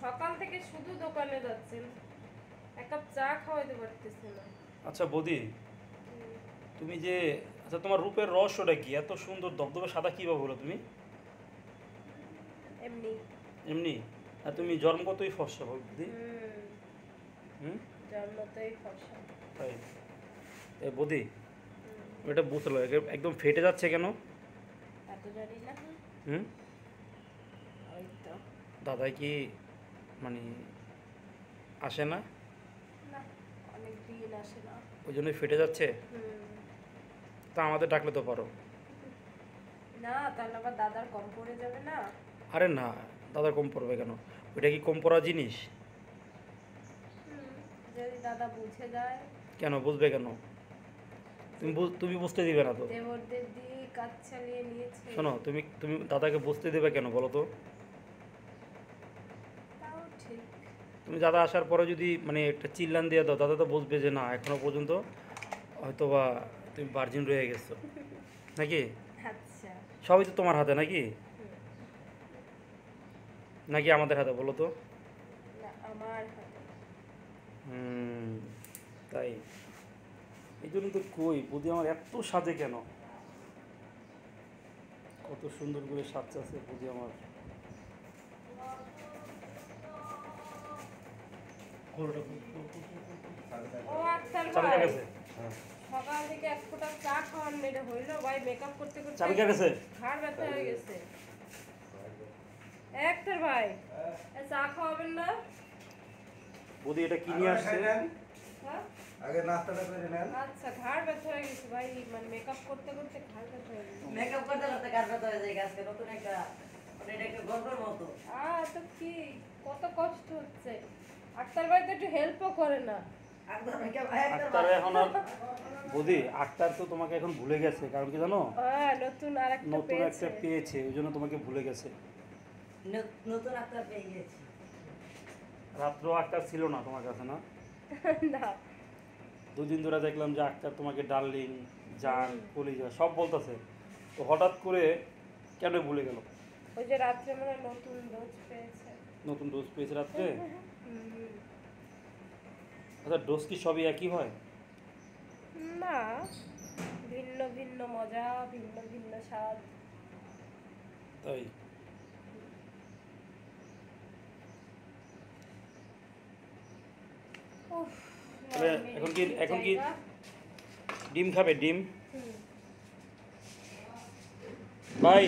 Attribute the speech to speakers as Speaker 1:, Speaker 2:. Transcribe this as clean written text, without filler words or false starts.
Speaker 1: সকাল থেকে শুধু দোকানে যাচ্ছেন, এক কাপ চা খাওয়াইতে পারতেছে না।
Speaker 2: আচ্ছা বৌদি, তুমি যে আচ্ছা তোমার রূপের রহস্যটা কি? এত সুন্দর দবদবে সাদা কীভাবে হলো তুমি?
Speaker 1: এমনি।
Speaker 2: এমনি? আর তুমি জন্মগতই ফর্সা বৌদি। হুম,
Speaker 1: জন্মতেই ফর্সা।
Speaker 2: তাই? এই বৌদি, এটা বুঝলো একদম ফেটে যাচ্ছে কেন?
Speaker 1: এত জানি না।
Speaker 2: হুম,
Speaker 1: ওই তো।
Speaker 2: দাদাই কি মানে আসে না?
Speaker 1: না, অনেক দিন আসে না।
Speaker 2: ওই জন্যই ফেটে যাচ্ছে? তা আমাদের ডাকলে তো পারো।
Speaker 1: না, তাহলে আবার দাদার কম পড়ে যাবে না।
Speaker 2: আরে না, দাদার কম পড়বে কেন? ওইটা কি কম পড়া জিনিস?
Speaker 1: যদি দাদা বুঝে যায়।
Speaker 2: কেন বুঝবে কেন? তুমি বুঝতে দিবে না তো?
Speaker 1: দেবরদের দিয়ে কাজ চালিয়ে নিয়েছে।
Speaker 2: শোনো, তুমি তুমি দাদাকে বুঝতে দেবে কেন বলো তো?
Speaker 1: তাও ঠিক।
Speaker 2: তুমি দাদা আসার পরে যদি মানে একটা চিল্লান দিয়ে দাও, দাদা তো বুঝবে যে না এখনো পর্যন্ত হয়তো বা তুমি ভার্জিন রয়ে গেছো নাকি?
Speaker 1: আচ্ছা।
Speaker 2: সবই তো তোমার হাতে নাকি? নাকি আমাদের হাতে বলো তো?
Speaker 1: না, আমার হাতে।
Speaker 2: তাই এই জন্য তো কই বুদ্ধি আমার এত সাজে কেন? কত সুন্দর করে সাজছে বুদ্ধি আমার।
Speaker 1: ও আক্তার
Speaker 2: চাবি
Speaker 1: ভাই,
Speaker 2: কার কাছে?
Speaker 1: সকাল থেকে এক ফোঁটা চা খাওয়ার মেরে হইলো ভাই, মেকআপ করতে করতে
Speaker 2: চাবি কার কাছে?
Speaker 1: ঘাড় ব্যথা হয়ে গেছে। আক্তার ভাই, চা খাওয়াবেন না?
Speaker 2: বুদ্ধি এটা কি নিয়ে আসছে?
Speaker 1: হ্যাঁ,
Speaker 3: আগে নাস্তাটা করে নেন।
Speaker 1: আচ্ছা, ঘাড় ব্যথা হয়ে গেছে ভাই, মানে মেকআপ করতে করতে ঘাড় ব্যথা হয়ে গেছে।
Speaker 4: মেকআপ করতে করতে কার কথা হয়ে যায় আজকে নতুন একটা মানে এটা একটা গল্পের মতো।
Speaker 1: তো কি কত কষ্ট হচ্ছে। আক্তার ভাই তো একটু হেল্পও করে না।
Speaker 4: একদম মেকআপ একদম
Speaker 2: আক্তার এখন আর বুদ্ধি আক্তার তো তোমাকে এখন ভুলে গেছে, কারণ কি জানো?
Speaker 1: নতুন আরেকটা
Speaker 2: নতুন একটা
Speaker 1: পেয়েছে।
Speaker 2: পেয়েছে, ওই জন্য তোমাকে ভুলে গেছে।
Speaker 4: নতুন আক্তার পেয়ে গেছি।
Speaker 2: রাত্র আক্তার ছিল না তোমার কাছে না?
Speaker 1: না,
Speaker 2: দুদিন ধরে দেখলাম যে আক্তার তোমাকে ডার্লিং, জান, কলিজা সব বলতেছে, তো হঠাৎ করে কেন ভুলে গেল?
Speaker 1: ওই যে রাত্রে মনে হয় নতুন ডোজ পেয়েছে।
Speaker 2: নতুন ডোজ পেয়েছে রাত্রে? আচ্ছা ডোজ কি সবই একই হয়?
Speaker 1: না, ভিন্ন ভিন্ন মজা, ভিন্ন ভিন্ন স্বাদ।
Speaker 2: তাই?
Speaker 1: উফ,
Speaker 2: তাহলে এখন কি ডিম খাবে? ডিম? ভাই